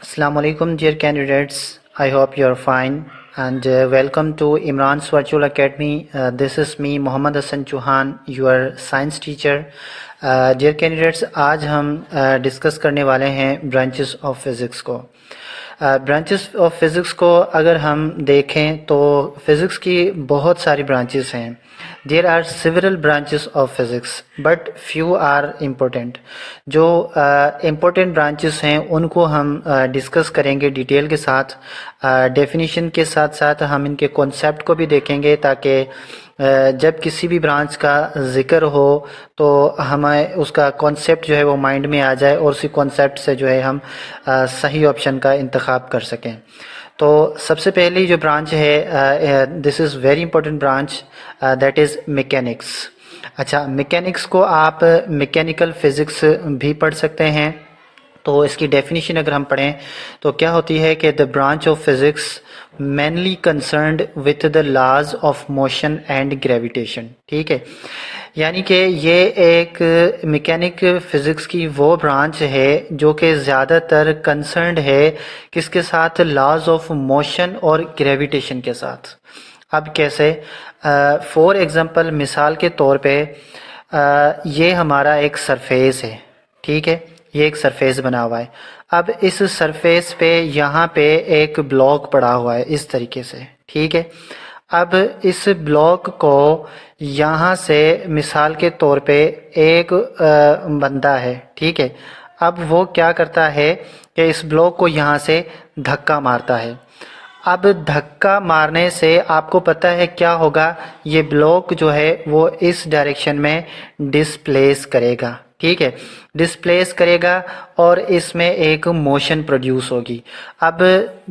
Assalamu alaikum, dear candidates. I hope you are fine and welcome to Imran's Virtual Academy. This is me, Mohammad Hassan Chauhan, your science teacher. Dear candidates, आज हम discuss करने वाले हैं branches of physics को। Branches of physics को अगर हम देखें तो फिज़िक्स की बहुत सारी ब्रांचेस हैं। There are several branches of physics but few are important. जो इम्पोर्टेंट ब्रांचेस हैं उनको हम डिस्कस करेंगे डिटेल के साथ, डेफिनेशन के साथ साथ हम इनके कॉन्सेप्ट को भी देखेंगे ताकि जब किसी भी ब्रांच का ज़िक्र हो तो हमें उसका कॉन्सेप्ट जो है वो माइंड में आ जाए और उसी कॉन्सेप्ट से जो है हम सही ऑप्शन का इंतखाब कर सकें। तो सबसे पहली जो ब्रांच है, this is very important branch, that is mechanics. अच्छा, मैकेनिक्स को आप मैकेनिकल फिज़िक्स भी पढ़ सकते हैं। तो इसकी डेफिनेशन अगर हम पढ़ें तो क्या होती है कि the branch of physics mainly concerned with the laws of motion and gravitation. ठीक है, यानी कि ये एक मैकेनिक फ़िज़िक्स की वो ब्रांच है जो कि ज़्यादातर कंसर्न्ड है किसके साथ, लॉज ऑफ मोशन और ग्रेविटेशन के साथ। अब कैसे? फॉर एग्ज़ाम्पल, मिसाल के तौर पे ये हमारा एक सरफेस है। ठीक है, ये एक सरफेस बना हुआ है। अब इस सरफेस पे यहाँ पे एक ब्लॉक पड़ा हुआ है इस तरीके से। ठीक है, अब इस ब्लॉक को यहाँ से मिसाल के तौर पे एक बंदा है। ठीक है, अब वो क्या करता है कि इस ब्लॉक को यहाँ से धक्का मारता है। अब धक्का मारने से आपको पता है क्या होगा, ये ब्लॉक जो है वो इस डायरेक्शन में डिस्प्लेस करेगा। ठीक है, डिस्प्लेस करेगा और इसमें एक मोशन प्रोड्यूस होगी। अब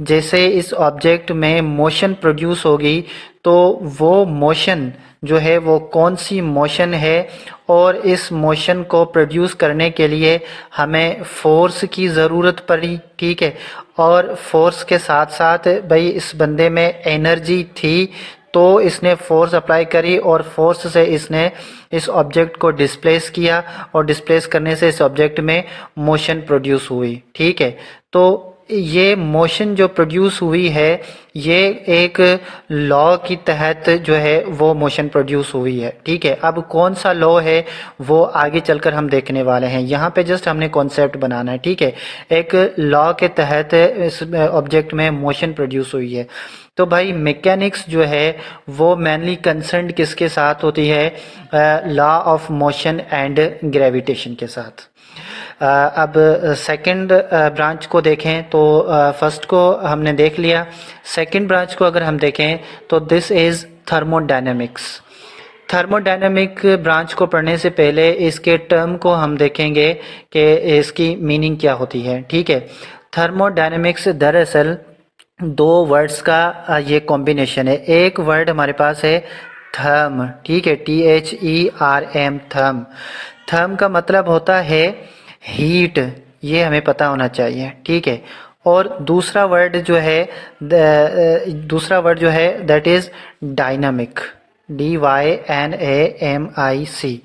जैसे इस ऑब्जेक्ट में मोशन प्रोड्यूस होगी तो वो मोशन जो है वो कौन सी मोशन है, और इस मोशन को प्रोड्यूस करने के लिए हमें फोर्स की ज़रूरत पड़ी। ठीक है, और फोर्स के साथ साथ भाई इस बंदे में एनर्जी थी तो इसने फोर्स अप्लाई करी और फोर्स से इसने इस ऑब्जेक्ट को डिस्प्लेस किया और डिस्प्लेस करने से इस ऑब्जेक्ट में मोशन प्रोड्यूस हुई। ठीक है, तो ये मोशन जो प्रोड्यूस हुई है ये एक लॉ की तहत जो है वो मोशन प्रोड्यूस हुई है। ठीक है, अब कौन सा लॉ है वो आगे चलकर हम देखने वाले हैं। यहाँ पे जस्ट हमने कॉन्सेप्ट बनाना है। ठीक है, एक लॉ के तहत इस ऑब्जेक्ट में मोशन प्रोड्यूस हुई है। तो भाई मैकेनिक्स जो है वो मेनली कंसर्न्ड किसके साथ होती है, law of motion and gravitation के साथ। अब सेकंड ब्रांच को देखें तो फर्स्ट को हमने देख लिया। सेकंड ब्रांच को अगर हम देखें तो this is thermodynamics. Thermodynamic branch को पढ़ने से पहले इसके टर्म को हम देखेंगे कि इसकी मीनिंग क्या होती है। ठीक है, थर्मोडायनेमिक्स दरअसल दो वर्ड्स का ये कॉम्बिनेशन है। एक वर्ड हमारे पास है थर्म। ठीक है, THERM, थर्म। थर्म का मतलब होता है हीट, ये हमें पता होना चाहिए। ठीक है, और दूसरा वर्ड जो है दैट इज़ डायनामिक, DYNAMIC,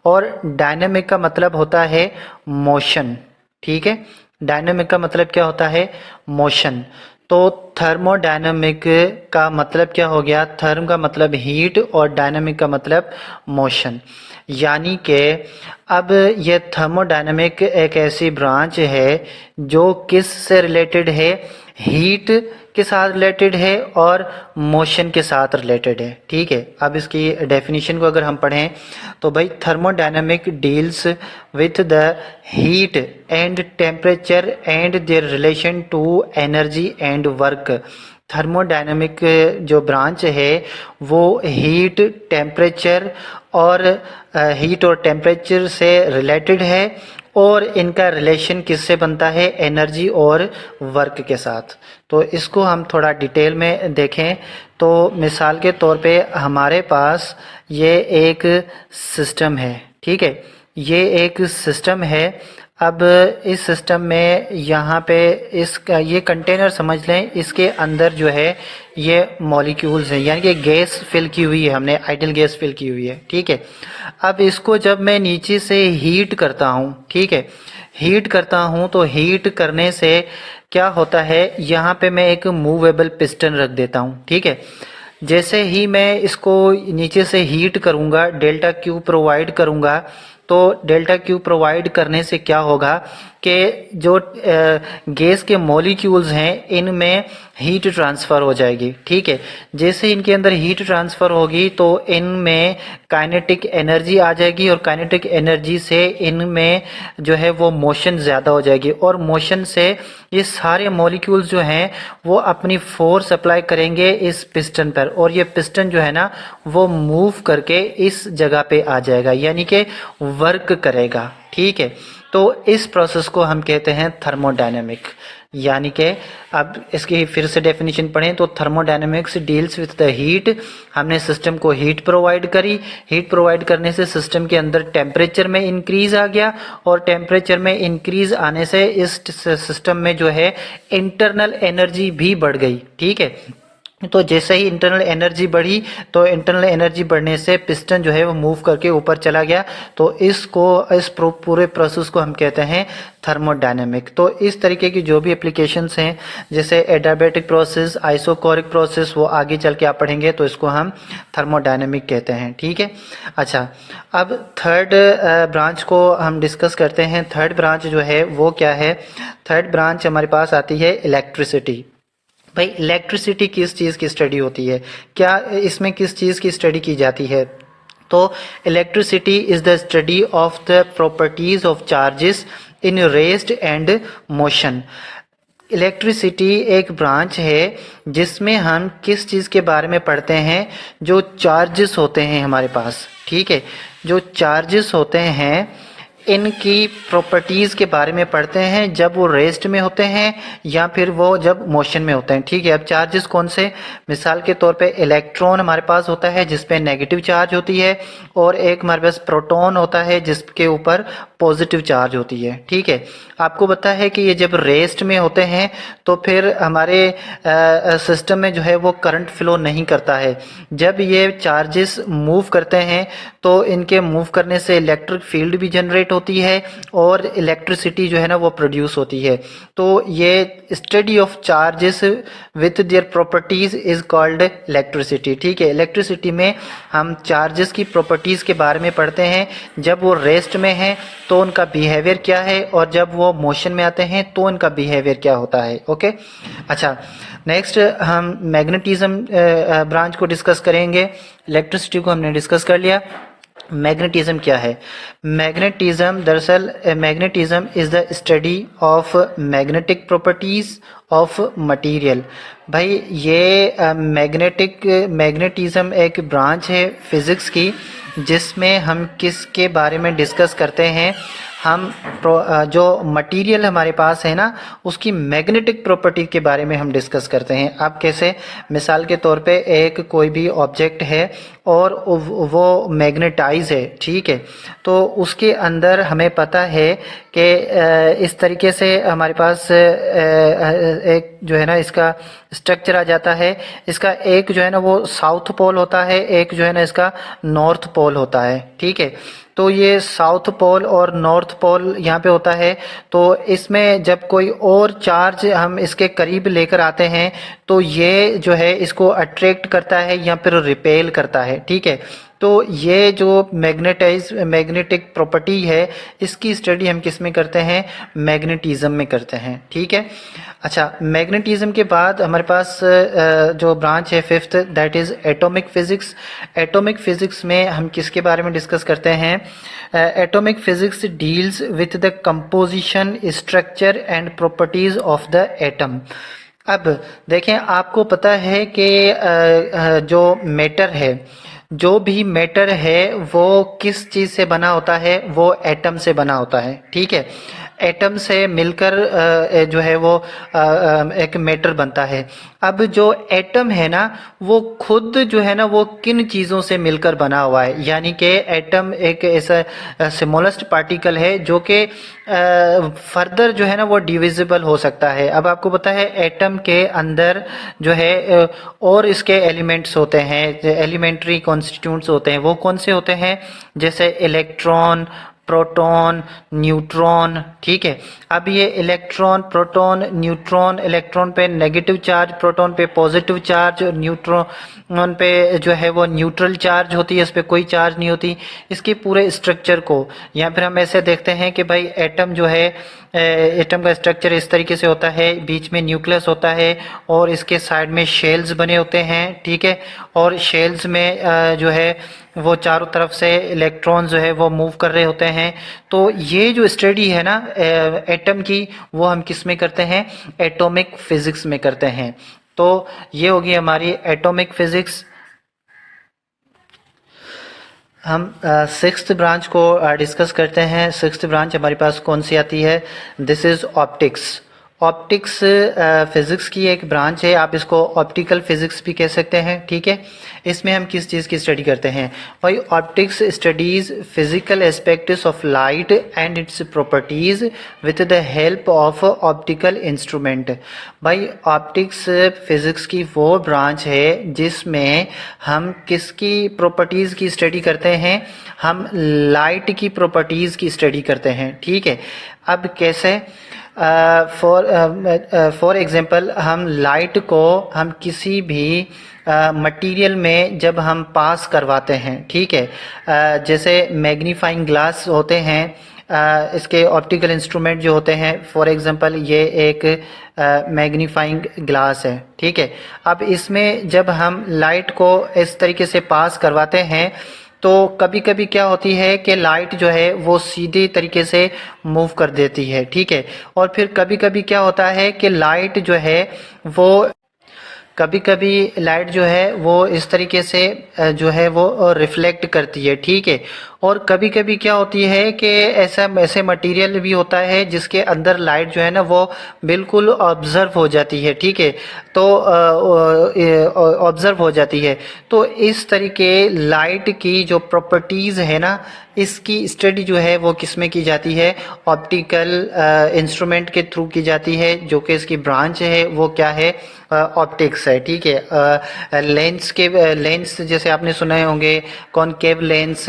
और डायनामिक का मतलब होता है मोशन। ठीक है, डायनामिक का मतलब क्या होता है, मोशन। तो थर्मोडायनामिक का मतलब क्या हो गया, थर्म का मतलब हीट और डायनामिक का मतलब मोशन। यानी कि अब ये थर्मोडायनामिक एक ऐसी ब्रांच है जो किस से रिलेटेड है, हीट के साथ रिलेटेड है और मोशन के साथ रिलेटेड है। ठीक है, अब इसकी डेफिनेशन को अगर हम पढ़ें तो भाई thermodynamic deals with the heat and temperature and their relation to energy and work. Thermodynamic जो ब्रांच है वो हीट और टेम्परेचर से रिलेटेड है और इनका रिलेशन किससे बनता है, एनर्जी और वर्क के साथ। तो इसको हम थोड़ा डिटेल में देखें तो मिसाल के तौर पे हमारे पास ये एक सिस्टम है। ठीक है, ये एक सिस्टम है। अब इस सिस्टम में यहाँ पे इसका ये कंटेनर समझ लें, इसके अंदर जो है ये मॉलिक्यूल्स हैं, यानी कि गैस फिल की हुई है, हमने आइडियल गैस फिल की हुई है। ठीक है, अब इसको जब मैं नीचे से हीट करता हूँ, ठीक है, हीट करता हूँ तो हीट करने से क्या होता है, यहाँ पे मैं एक मूवेबल पिस्टन रख देता हूँ, ठीक है। जैसे ही मैं इसको नीचे से हीट करूँगा, डेल्टा क्यू प्रोवाइड करूँगा, तो डेल्टा क्यू प्रोवाइड करने से क्या होगा कि जो गैस के मॉलिक्यूल्स हैं इनमें हीट ट्रांसफ़र हो जाएगी, ठीक है। जैसे इनके अंदर हीट ट्रांसफ़र होगी तो इनमें काइनेटिक एनर्जी आ जाएगी, और काइनेटिक एनर्जी से इनमें जो है वो मोशन ज़्यादा हो जाएगी, और मोशन से ये सारे मॉलिक्यूल्स जो हैं वो अपनी फोर्स अप्लाई करेंगे इस पिस्टन पर, और ये पिस्टन जो है ना वो मूव करके इस जगह पे आ जाएगा, यानी कि वर्क करेगा, ठीक है। तो इस प्रोसेस को हम कहते हैं थर्मोडायनेमिक। यानी कि अब इसकी फिर से डेफिनेशन पढ़ें तो thermodynamics deals with the heat. हमने सिस्टम को हीट प्रोवाइड करी, हीट प्रोवाइड करने से सिस्टम के अंदर टेम्परेचर में इंक्रीज आ गया, और टेम्परेचर में इंक्रीज आने से इस सिस्टम में जो है इंटरनल एनर्जी भी बढ़ गई, ठीक है। तो जैसे ही इंटरनल एनर्जी बढ़ी, तो इंटरनल एनर्जी बढ़ने से पिस्टन जो है वो मूव करके ऊपर चला गया। तो इस पूरे प्रोसेस को हम कहते हैं थर्मोडायनेमिक। तो इस तरीके की जो भी एप्लीकेशंस हैं, जैसे एडियाबैटिक प्रोसेस, आइसोकोरिक प्रोसेस, वो आगे चल के आप पढ़ेंगे तो इसको हम थर्मोडायनेमिक कहते हैं, ठीक है। अच्छा, अब थर्ड ब्रांच को हम डिस्कस करते हैं। थर्ड ब्रांच जो है वो क्या है? थर्ड ब्रांच हमारे पास आती है इलेक्ट्रिसिटी। भाई इलेक्ट्रिसिटी किस चीज़ की स्टडी होती है, क्या इसमें किस चीज़ की स्टडी की जाती है? तो electricity is the study of the properties of charges in rest and motion. Electricity एक ब्रांच है जिसमें हम किस चीज़ के बारे में पढ़ते हैं? जो चार्जेस होते हैं हमारे पास, ठीक है। जो चार्जेस होते हैं इनकी प्रॉपर्टीज़ के बारे में पढ़ते हैं, जब वो रेस्ट में होते हैं या फिर वो जब मोशन में होते हैं, ठीक है। अब चार्जेस कौन से? मिसाल के तौर पे इलेक्ट्रॉन हमारे पास होता है जिस पे नेगेटिव चार्ज होती है, और एक हमारे पास प्रोटॉन होता है जिसके ऊपर पॉजिटिव चार्ज होती है, ठीक है। आपको पता है कि ये जब रेस्ट में होते हैं तो फिर हमारे सिस्टम में जो है वो करंट फ्लो नहीं करता है। जब ये चार्जेस मूव करते हैं तो इनके मूव करने से इलेक्ट्रिक फील्ड भी जनरेट होती है और इलेक्ट्रिसिटी जो है ना वो प्रोड्यूस होती है। तो ये study of charges with their properties is called electricity, ठीक है। इलेक्ट्रिसिटी में हम चार्जेस की प्रॉपर्टीज के बारे में पढ़ते हैं, जब वो रेस्ट में है तो उनका बिहेवियर क्या है, और जब वो मोशन में आते हैं तो उनका बिहेवियर क्या होता है, ओके। अच्छा, नेक्स्ट हम मैग्नेटिज्म ब्रांच को डिस्कस करेंगे। इलेक्ट्रिसिटी को हमने डिस्कस कर लिया। मैग्नेटिज्म क्या है? मैग्नेटिज्म दरअसल magnetism is the study of magnetic properties of material. भाई ये मैग्नेटिज्म एक ब्रांच है फिजिक्स की जिसमें हम किसके बारे में डिस्कस करते हैं? हम जो मटेरियल हमारे पास है ना उसकी मैग्नेटिक प्रॉपर्टी के बारे में हम डिस्कस करते हैं। अब कैसे? मिसाल के तौर पे एक कोई भी ऑब्जेक्ट है और वो मैग्नेटाइज है, ठीक है। तो उसके अंदर हमें पता है कि इस तरीके से हमारे पास एक जो है ना इसका स्ट्रक्चर आ जाता है। इसका एक जो है ना वो साउथ पोल होता है, एक जो है ना इसका नॉर्थ पोल होता है, ठीक है। तो ये साउथ पोल और नॉर्थ पोल यहाँ पे होता है। तो इसमें जब कोई और चार्ज हम इसके करीब लेकर आते हैं तो ये जो है इसको अट्रैक्ट करता है या फिर रिपेल करता है, ठीक है। तो ये जो मैग्नेटिक प्रॉपर्टी है इसकी स्टडी हम किस में करते हैं? मैग्नेटिज्म में करते हैं, ठीक है। अच्छा, मैग्नेटिज्म के बाद हमारे पास जो ब्रांच है fifth, that is atomic physics. Atomic physics में हम किसके बारे में डिस्कस करते हैं? Atomic physics deals with the composition, structure and properties of the atom. अब देखें, आपको पता है कि जो मैटर है, जो भी मैटर है वो किस चीज से बना होता है? वो एटम से बना होता है, ठीक है। एटम से मिलकर जो है वो एक मैटर बनता है। अब जो एटम है ना वो खुद जो है ना वो किन चीज़ों से मिलकर बना हुआ है? यानी कि एटम एक ऐसा स्मॉलेस्ट पार्टिकल है जो कि फर्दर जो है ना वो डिविजिबल हो सकता है। अब आपको पता है एटम के अंदर जो है और इसके एलिमेंट्स होते हैं, एलिमेंट्री कॉन्स्टिट्यूएंट्स होते हैं। वो कौन से होते हैं? जैसे इलेक्ट्रॉन, प्रोटॉन, न्यूट्रॉन, ठीक है। अब ये इलेक्ट्रॉन, प्रोटॉन, न्यूट्रॉन, इलेक्ट्रॉन पे नेगेटिव चार्ज, प्रोटॉन पे पॉजिटिव चार्ज, न्यूट्रॉन पे जो है वो न्यूट्रल चार्ज होती है, इस पे कोई चार्ज नहीं होती। इसके पूरे स्ट्रक्चर को या फिर हम ऐसे देखते हैं कि भाई एटम जो है, एटम का स्ट्रक्चर इस तरीके से होता है, बीच में न्यूक्लियस होता है और इसके साइड में शेल्स बने होते हैं, ठीक है। और शेल्स में जो है वो चारों तरफ से इलेक्ट्रॉन जो है वो मूव कर रहे होते हैं। तो ये जो स्टडी है ना एटम की, वो हम किस में करते हैं? एटॉमिक फिजिक्स में करते हैं। तो ये होगी हमारी एटॉमिक फिजिक्स। हम सिक्स्थ ब्रांच को डिस्कस करते हैं। सिक्स्थ ब्रांच हमारे पास कौन सी आती है? This is optics. Optics physics की एक ब्रांच है, आप इसको ऑप्टिकल फिजिक्स भी कह सकते हैं, ठीक है। इसमें हम किस चीज़ की स्टडी करते हैं भाई? Optics studies physical aspects of light and its properties with the help of optical instrument. भाई ऑप्टिक्स फिजिक्स की वो ब्रांच है जिसमें हम किसकी प्रॉपर्टीज की स्टडी करते हैं? हम लाइट की प्रॉपर्टीज की स्टडी करते हैं, ठीक है। अब कैसे? फॉर एग्जांपल हम लाइट को हम किसी भी मटेरियल में जब हम पास करवाते हैं, ठीक है, जैसे मैग्नीफाइंग ग्लास होते हैं, इसके ऑप्टिकल इंस्ट्रूमेंट जो होते हैं, फॉर एग्जांपल ये एक मैग्नीफाइंग ग्लास है, ठीक है। अब इसमें जब हम लाइट को इस तरीके से पास करवाते हैं तो कभी कभी क्या होती है कि लाइट जो है वो सीधे तरीके से मूव कर देती है, ठीक है। और फिर कभी कभी क्या होता है कि लाइट जो है वो कभी कभी लाइट जो है वो इस तरीके से जो है वो रिफ्लेक्ट करती है, ठीक है। और कभी कभी क्या होती है कि ऐसे मटेरियल भी होता है जिसके अंदर लाइट जो है ना वो बिल्कुल ऑब्जर्व हो जाती है, ठीक है। तो ऑब्जर्व हो जाती है। तो इस तरीके लाइट की जो प्रॉपर्टीज है ना, इसकी स्टडी जो है वो किस में की जाती है? ऑप्टिकल इंस्ट्रूमेंट के थ्रू की जाती है, जो कि इसकी ब्रांच है वो क्या है? ऑप्टिक्स है, ठीक है। लेंस जैसे आपने सुने होंगे, कॉनकेव लेंस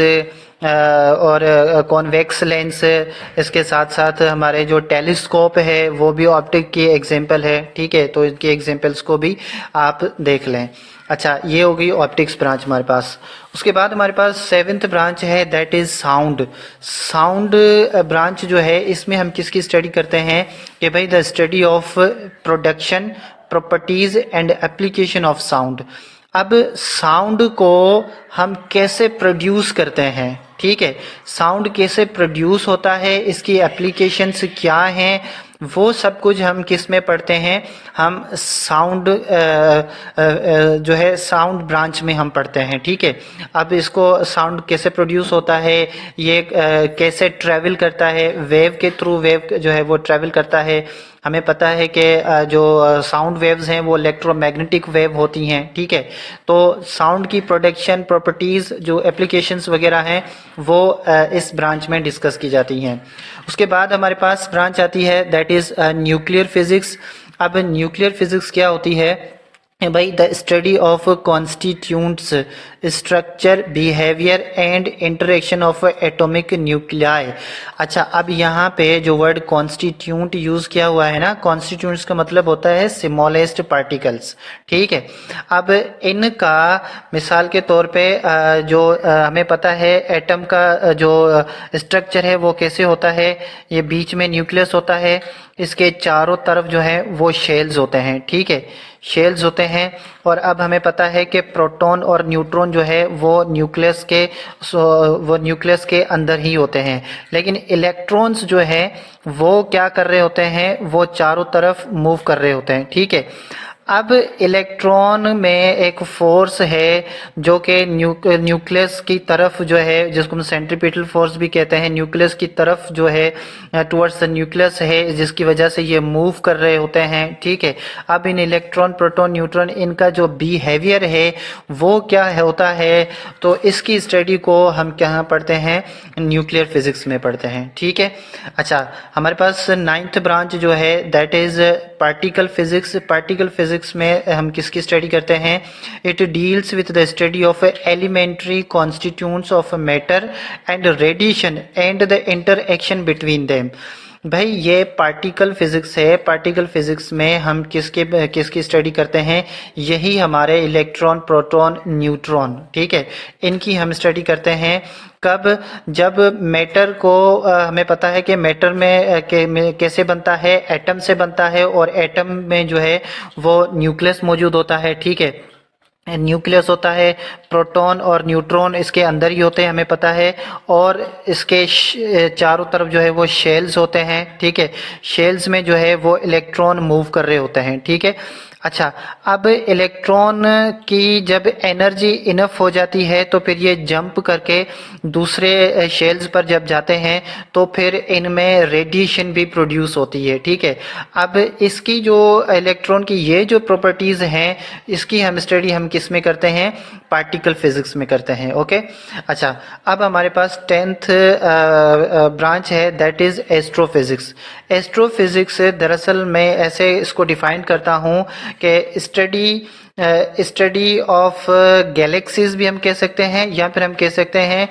और कॉन्वेक्स लेंस। इसके साथ साथ हमारे जो टेलीस्कोप है वो भी ऑप्टिक की एग्जांपल है, ठीक है। तो इनके एग्जांपल्स को भी आप देख लें। अच्छा, ये हो गई ऑप्टिक्स ब्रांच हमारे पास। उसके बाद हमारे पास सेवेंथ ब्रांच है, that is sound. Sound branch जो है इसमें हम किसकी स्टडी करते हैं? कि भाई the study of production, properties and application of sound. अब साउंड को हम कैसे प्रोड्यूस करते हैं, ठीक है। साउंड कैसे प्रोड्यूस होता है, इसकी एप्लीकेशंस क्या हैं, वो सब कुछ हम किस में पढ़ते हैं? हम साउंड जो है साउंड ब्रांच में हम पढ़ते हैं, ठीक है। अब इसको साउंड कैसे प्रोड्यूस होता है, ये कैसे ट्रैवल करता है, वेव के थ्रू वेव जो है वो ट्रैवल करता है। हमें पता है कि जो साउंड वेव्स हैं वो इलेक्ट्रोमैग्नेटिक वेव होती हैं, ठीक है। तो साउंड की प्रोडक्शन, प्रॉपर्टीज, जो एप्लीकेशंस वगैरह हैं वो इस ब्रांच में डिस्कस की जाती हैं। उसके बाद हमारे पास ब्रांच आती है दैट इज न्यूक्लियर फिजिक्स। अब न्यूक्लियर फिजिक्स क्या होती है भाई? The study of constituents, structure, behaviour and interaction of atomic nuclei. अच्छा, अब यहाँ पे जो वर्ड कॉन्स्टिट्यूंट यूज किया हुआ है ना, कॉन्स्टिट्यूंट्स का मतलब होता है स्मॉलेस्ट पार्टिकल्स, ठीक है। अब इनका मिसाल के तौर पे जो हमें पता है एटम का जो स्ट्रक्चर है वो कैसे होता है? ये बीच में न्यूक्लियस होता है, इसके चारों तरफ जो है वो शेल्स होते हैं, ठीक है, शेल्स होते हैं। और अब हमें पता है कि प्रोटॉन और न्यूट्रॉन जो है वो न्यूक्लियस के अंदर ही होते हैं, लेकिन इलेक्ट्रॉन्स जो है वो क्या कर रहे होते हैं? वो चारों तरफ मूव कर रहे होते हैं, ठीक है। अब इलेक्ट्रॉन में एक फोर्स है जो कि न्यूक्लियस की तरफ जो है, जिसको हम सेंट्रीपिटल फोर्स भी कहते हैं, न्यूक्लियस की तरफ जो है टुवर्ड्स द न्यूक्लियस है, जिसकी वजह से ये मूव कर रहे होते हैं, ठीक है। अब इन इलेक्ट्रॉन, प्रोटॉन, न्यूट्रॉन, इनका जो बिहेवियर है वो क्या होता है? तो इसकी स्टडी को हम क्या पढ़ते हैं? न्यूक्लियर फिजिक्स में पढ़ते हैं, ठीक है। अच्छा, हमारे पास नाइन्थ ब्रांच जो है दैट इज पार्टिकल फिजिक्स में हम किसकी स्टडी करते हैं? It deals with the study of elementary constituents of matter and radiation and the interaction between them. भाई ये पार्टिकल फिजिक्स है। पार्टिकल फिजिक्स में हम किसकी स्टडी करते हैं? यही हमारे इलेक्ट्रॉन, प्रोटॉन, न्यूट्रॉन, ठीक है, इनकी हम स्टडी करते हैं। कब? जब मैटर को हमें पता है कि मैटर में कैसे बनता है, एटम से बनता है, और एटम में जो है वो न्यूक्लियस मौजूद होता है, ठीक है, न्यूक्लियस होता है, प्रोटॉन और न्यूट्रॉन इसके अंदर ही होते हैं, हमें पता है, और इसके चारों तरफ जो है वो शेल्स होते हैं, ठीक है, शेल्स में जो है वो इलेक्ट्रॉन मूव कर रहे होते हैं, ठीक है। अच्छा, अब इलेक्ट्रॉन की जब एनर्जी इनफ हो जाती है तो फिर ये जंप करके दूसरे शेल्स पर जब जाते हैं तो फिर इनमें रेडिएशन भी प्रोड्यूस होती है, ठीक है। अब इसकी जो इलेक्ट्रॉन की ये जो प्रॉपर्टीज हैं, इसकी हम स्टडी हम किस में करते हैं? पार्टिकल फिजिक्स में करते हैं, ओके। अच्छा, अब हमारे पास 10th ब्रांच है, दैट इज एस्ट्रोफिजिक्स। एस्ट्रोफिजिक्स दरअसल मैं ऐसे इसको डिफाइन करता हूँ कि स्टडी ऑफ गैलेक्सीज भी हम कह सकते हैं, या फिर हम कह सकते हैं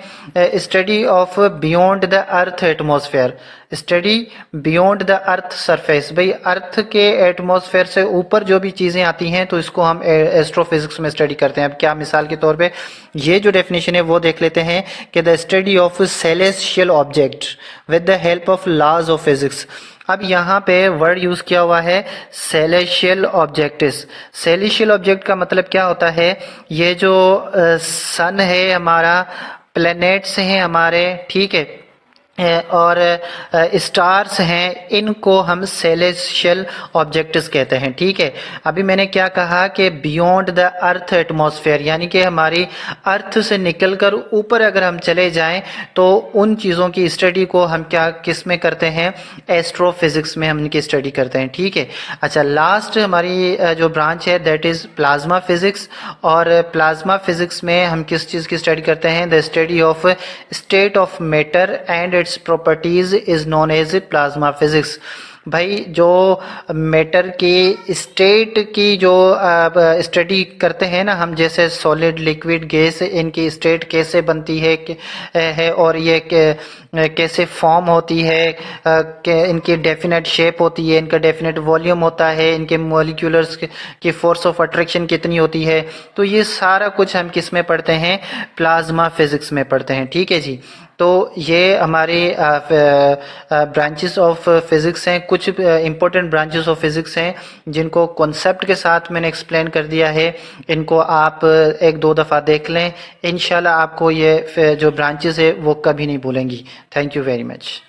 study of beyond the earth atmosphere, study beyond the earth surface. भाई अर्थ के एटमॉस्फेयर से ऊपर जो भी चीज़ें आती हैं तो इसको हम एस्ट्रोफिजिक्स में स्टडी करते हैं। अब क्या, मिसाल के तौर पे ये जो डेफिनेशन है वो देख लेते हैं कि the study of celestial object with the help of laws of physics. अब यहाँ पे वर्ड यूज किया हुआ है सेलेशियल ऑब्जेक्ट्स। सेलेशियल ऑब्जेक्ट का मतलब क्या होता है? ये जो सन है हमारा, प्लैनेट्स हैं हमारे, ठीक है, और स्टार्स हैं, इनको हम सेलेशियल ऑब्जेक्ट्स कहते हैं, ठीक है। अभी मैंने क्या कहा कि बियॉन्ड द अर्थ एटमॉस्फेयर, यानी कि हमारी अर्थ से निकलकर ऊपर अगर हम चले जाएं तो उन चीज़ों की स्टडी को हम किस में करते हैं? एस्ट्रोफिजिक्स में हम इनकी स्टडी करते हैं, ठीक है। अच्छा, लास्ट हमारी जो ब्रांच है दैट इज प्लाज्मा फिजिक्स, और प्लाज्मा फिजिक्स में हम किस चीज़ की स्टडी करते हैं? The study of state of matter and properties is known as plasma physics. भाई जो मैटर की स्टेट की जो स्टडी करते हैं ना हम, जैसे सॉलिड, लिक्विड, गैस, इनकी स्टेट कैसे बनती है और ये कैसे फॉर्म होती है, इनकी डेफिनेट शेप होती है, इनका डेफिनेट वॉल्यूम होता है, इनके मॉलिक्यूलर्स की फोर्स ऑफ अट्रैक्शन कितनी होती है, तो ये सारा कुछ हम किस में पढ़ते हैं? प्लाज्मा फिजिक्स में पढ़ते हैं, ठीक है जी। तो ये हमारे ब्रांचेस ऑफ फिजिक्स हैं, कुछ इंपॉर्टेंट ब्रांचेस ऑफ फिजिक्स हैं जिनको कॉन्सेप्ट के साथ मैंने एक्सप्लेन कर दिया है। इनको आप एक दो दफ़ा देख लें, इंशाल्लाह आपको ये जो ब्रांचेस है वो कभी नहीं भूलेंगी। Thank you very much.